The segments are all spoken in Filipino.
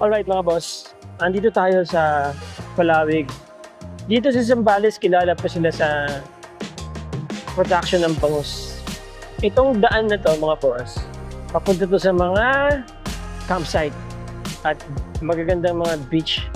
Alright mga boss, andito tayo sa Palawig. Dito sa Zambales, kilala pa sila sa production ng bangus. Itong daan na to mga boss, papunta to sa mga campsite at magagandang mga beach.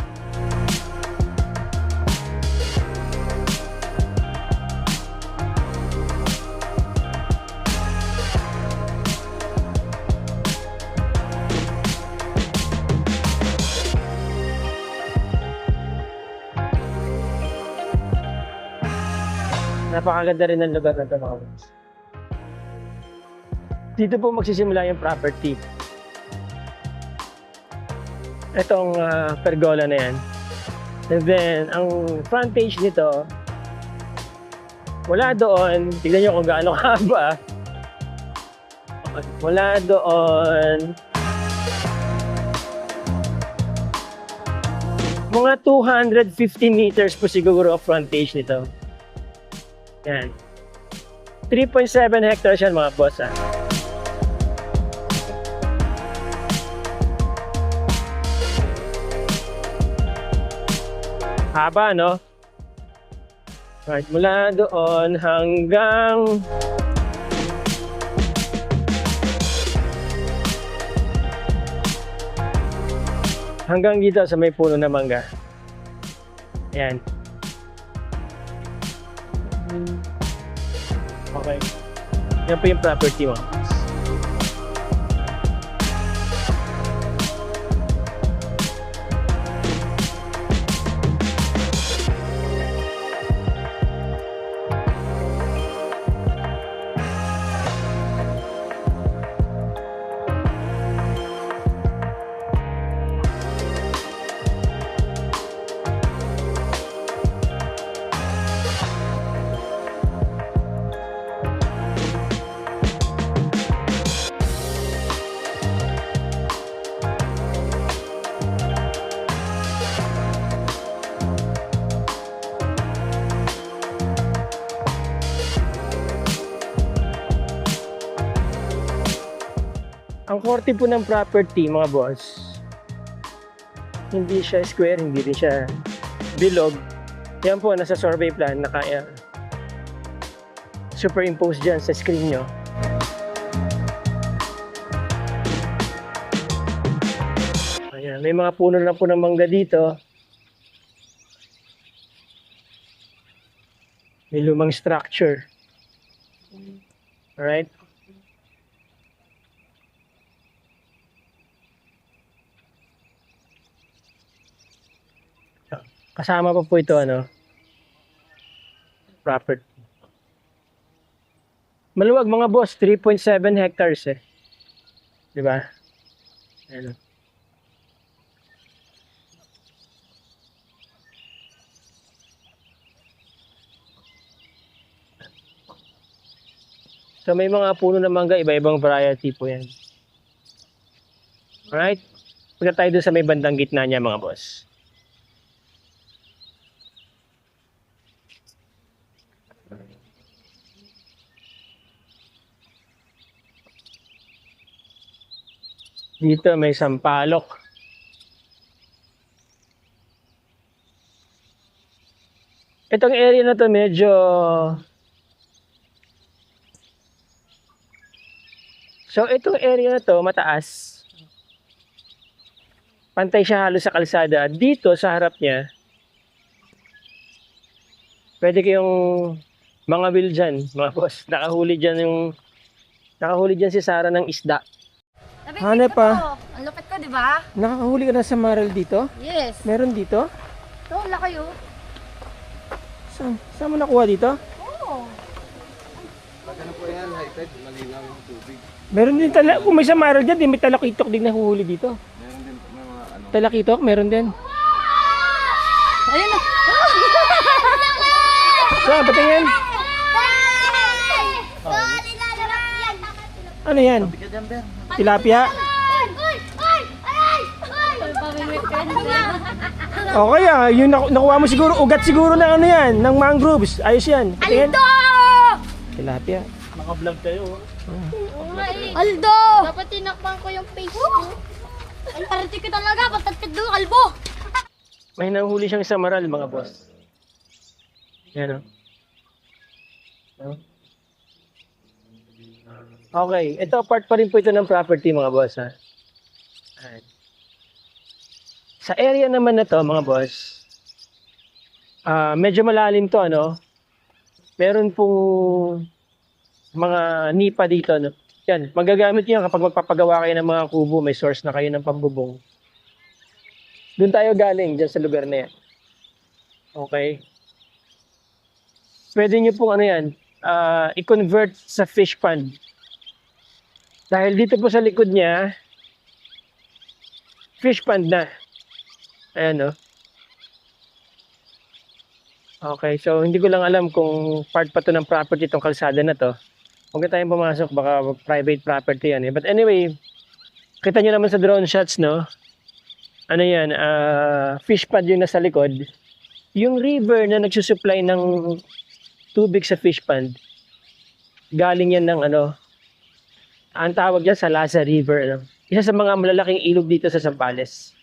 Napakaganda rin ng lugar na ito mga boss. Dito po magsisimula yung property. Itong pergola na yan. And then, ang frontage nito, wala doon. Tignan nyo kung gaano haba. Wala doon. Mga 250 meters po siguro ang frontage nito. Yan. 3.7 hectares yan mga boss. Haba, no? Right, mula doon hanggang dito sa may puno na mangga. Ayan. Okay. Yan po yung property mo. Ang korte po ng property, mga boss, hindi siya square, hindi rin siya bilog. Yan po, nasa survey plan na kaya superimpose dyan sa screen nyo. Ayan, may mga puno na po ng mangga dito. May lumang structure. Alright? Kasama pa po ito, property. Maluwag mga boss, 3.7 hectares eh. Di ba? Ayan. So may mga puno ng mangga, iba-ibang variety po yan. Alright? Punta tayo doon sa may bandang gitna niya mga boss. Dito may sampalok. Itong area na to medyo itong area na to mataas. Pantay siya halos sa kalsada. Dito sa harap niya pwede kayong mga will dyan, mga boss. Nakahuli dyan si Sarah ng isda. Hanep pa. Ang lupit ko, di ba? Nakakahuli ka na sa maril dito? Yes. Meron dito? Ito, wala kayo. Saan mo nakuha dito? Oo. Magkano po yan, high tide, malinaw yung tubig. Meron din kung may sa maril dyan, may talakitok din nahuhuli dito. Meron din mga Talakitok, meron din. Ayun na. Saan, patingin? Ano yan? Tilapia? O kaya, yung nakuha mo siguro, ugat siguro na ano yan, ng mangroves. Ayos yan. Patingin. Aldo! Tilapia. Naka-vlog tayo. Aldo! Dapat tinakpan ko yung face ko. Ay, parati ka talaga. Patatid doon, kalbo. May nahuli siyang samaral, mga boss. Yan, o. Okay, ito part pa rin po ito ng property, mga boss, ha. Ayan. Sa area naman na to, mga boss, medyo malalim to, ano. Meron pong mga nipa dito, no. Yan, magagamit niyo kapag magpapagawa kayo ng mga kubo, may source na kayo ng pambubong. Doon tayo galing, dyan sa lugar na yan. Okay. Pwede nyo pong ano yan, i-convert sa fish pond. Dahil dito po sa likod niya, fish pond na. Ayan, no? Okay, so hindi ko lang alam kung part pa to ng property itong kalsada na to. Huwag na tayong pumasok, baka private property yan eh. But anyway, kita nyo naman sa drone shots, no? Ano yan, fish pond yung nasa likod. Yung river na nagsusupply ng tubig sa fish pond, galing yan ng ano, ang tawag dyan sa Lasa River. Ano? Isa sa mga malalaking ilog dito sa Zambales.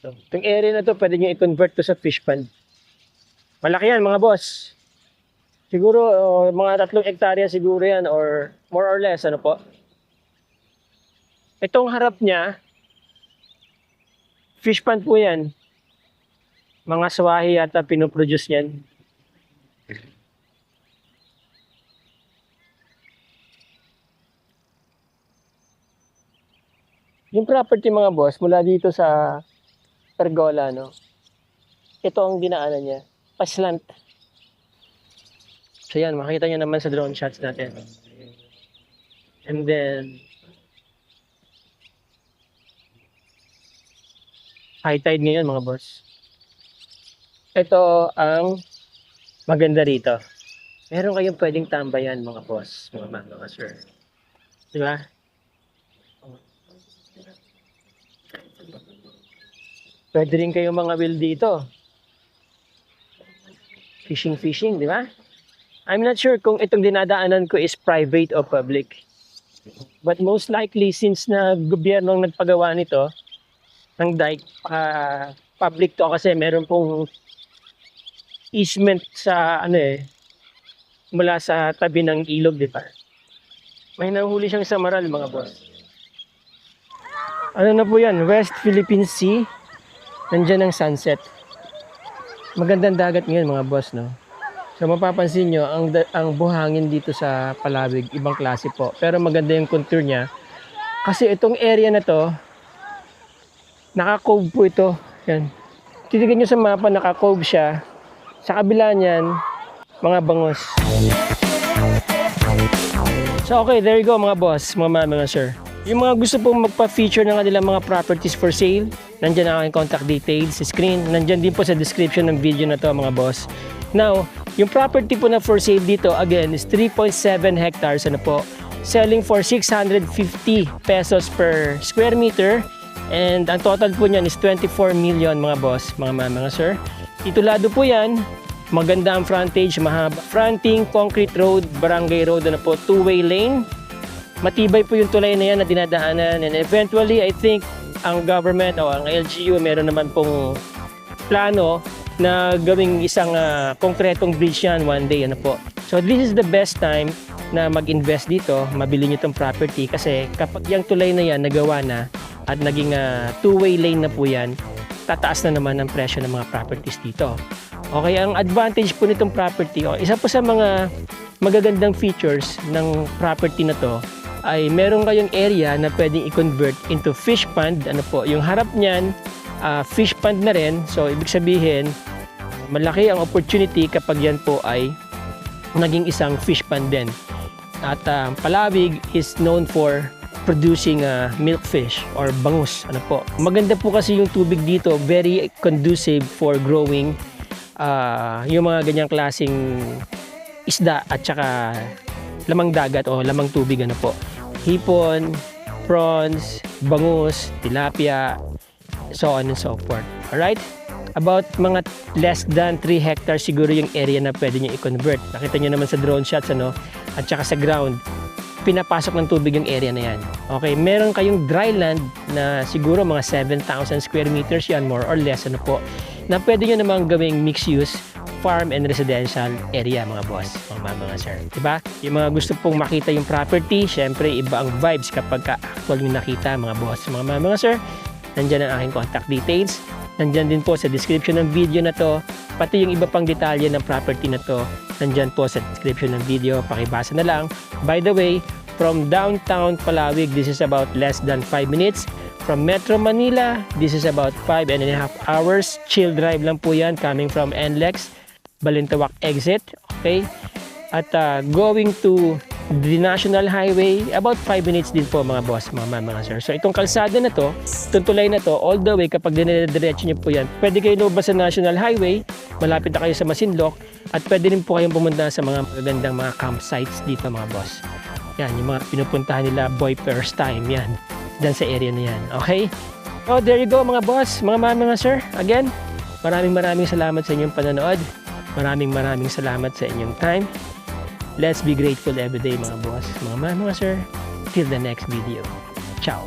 So, itong area na to, pwede nyo i-convert to sa fish pond. Malaki yan, mga boss. Siguro, mga 3 hektarya siguro yan, or more or less, ano po. Itong harap niya, fish pond po yan. Mga swahi yata pinoproduce yan. Yung property, mga boss, mula dito sa Pergola, no? Ito ang dinaanan niya. Paslant. So yan, makikita niyo naman sa drone shots natin. And then, high tide ngayon, mga boss. Ito ang maganda rito. Meron kayong pwedeng tambayan, mga boss, mga sir. Di ba? Pwede rin kayong mga will dito. Fishing, di ba? I'm not sure kung itong dinadaanan ko is private o public. But most likely, since na gobyerno ang nagpagawa nito, ng dike, public to kasi meron pong easement sa ano mula sa tabi ng ilog, di ba? May nahuli siyang samaral, mga boss. Ano na po yan? West Philippine Sea. Nandiyan ang sunset. Magandang dagat ngayon, mga boss, no? So mapapansin nyo, ang buhangin dito sa Palawig, ibang klase po. Pero maganda yung contour niya. Kasi itong area na to, naka-cove po ito. Yan. Titignan nyo sa mapa, naka-cove siya. Sa kabila niyan, mga bangos. So okay, there you go, mga boss, mga sir. Yung mga gusto pong magpa-feature ng kanilang mga properties for sale, nandyan ang aking contact details sa screen. Nandyan din po sa description ng video na to, mga boss. Now, yung property po na for sale dito, again, is 3.7 hectares, ano po, selling for 650 pesos per square meter. And ang total po niyan is 24 million, mga boss, mga sir. Titulado po yan, maganda ang frontage, mahaba. Fronting, concrete road, barangay road, ano po, two-way lane. Matibay po yung tulay na yan na dinadaanan. And eventually, I think, ang government o ang LGU meron naman pong plano na gawing isang konkretong bridge yan one day, ano po. So this is the best time na mag-invest dito, mabili nyo itong property kasi kapag yung tulay na yan nagawa na at naging two-way lane na po yan, tataas na naman ang presyo ng mga properties dito. Okay, ang advantage po nitong property, isa po sa mga magagandang features ng property na to ay meron kayong area na pwedeng i-convert into fish pond. Ano po, yung harap niyan, fish pond na rin. So, ibig sabihin, malaki ang opportunity kapag yan po ay naging isang fish pond din. At Palawig is known for producing milkfish or bangus. Ano po, maganda po kasi yung tubig dito, very conducive for growing yung mga ganyang klaseng isda at saka lamang dagat o lamang tubig, ano po. Hipon, prawns, bangus, tilapia, so on and so forth. Alright? About mga less than 3 hectares siguro yung area na pwede nyo i-convert. Nakita nyo naman sa drone shots, ano? At saka sa ground. pinapasok ng tubig yung area na yan. Okay, meron kayong dry land na siguro mga 7,000 square meters yan, more or less, ano po, na pwede nyo namang gawing mixed use farm and residential area, mga boss, mga sir. Diba? Yung mga gusto pong makita yung property, syempre iba ang vibes kapag actual yung nakita, mga boss, mga sir. Nandyan ang aking contact details. Nandyan din po sa description ng video na to, pati yung iba pang detalye ng property na to, nandyan po sa description ng video, pakibasa na lang. By the way, from downtown Palawig, this is about less than 5 minutes. From Metro Manila, this is about 5.5 hours. Chill drive lang po yan, coming from NLEX, Balintawak exit, okay? At going to the National Highway, about 5 minutes din po, mga boss, mga sir. So itong kalsada na to, itong tulay na to, all the way, kapag dinediretso nyo po yan, pwede kayo lumabas sa National Highway, malapit na kayo sa Masinloc, at pwede rin po kayong pumunta sa mga magagandang mga campsites dito, mga boss. Yan, yung mga pinupuntahan nila, boy first time, yan, dyan sa area na yan, okay? Oh, there you go, mga boss, mga sir. Again, maraming salamat sa inyong panonood. Maraming salamat sa inyong time. Let's be grateful every day, mga boss, mga sir. Till the next video. Ciao.